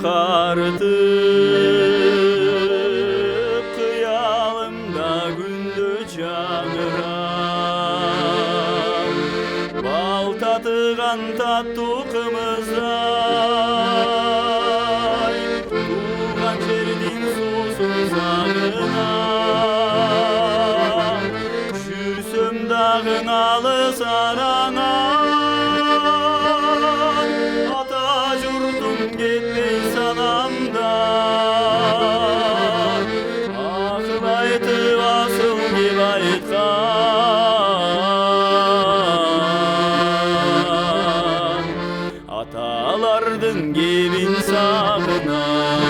қарытып, қиялымда күнді жаңырам. Бал татыған тату қымыздай, туған жердің сусын сағынам. Жүрсем дағын алыс араңан, ата жұртым кетпей санамдан. Ақыл айтып асыл кеп айтқан, аталардың кебін сағынам.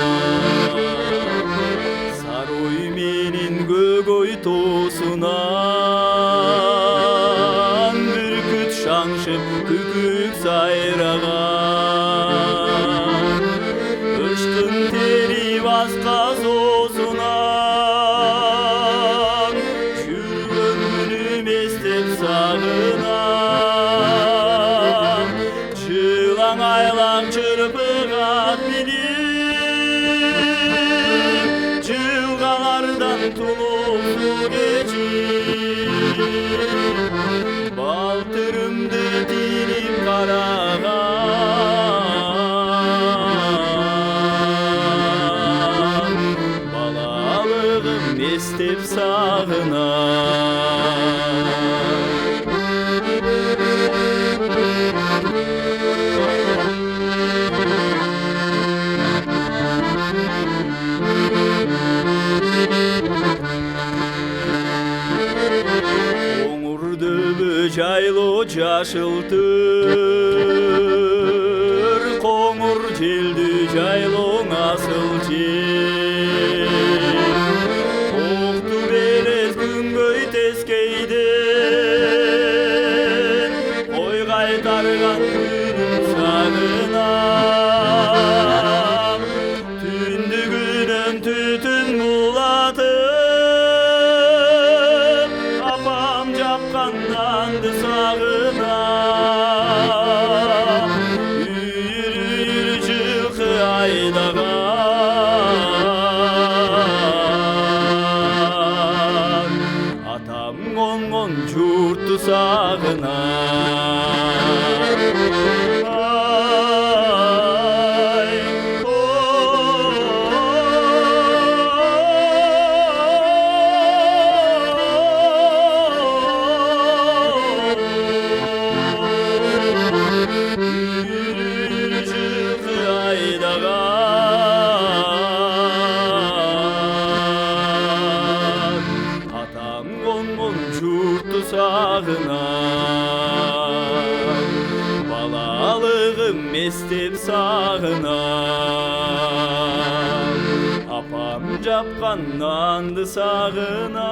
Сарой менен көгөй тосунан, бүркіт шаңшып күкік сайраған. Үштің тери басқа зосунан, жүрген күнім естеп сағынам. Жылаң айлақ чырпығат билеп, жылғалардан тұлысу кечіп, балтырымды тиіп қараған. Балалығым естеп сағынам. Жайлы жашыл түр, қоңыр желді жайлың асыл жел. Оқты белес күнгөй тескейден, қой қайтарған күнім сағынам. Түндігінен түтін булатып, апам жапқан нанды сағынам. Үйір жылқы айдаған, атам қонған жұртты сағынам. Атам қонған жұртты сағынам. Балалығым естеп сағынам. Апам жапқан нанды сағынам.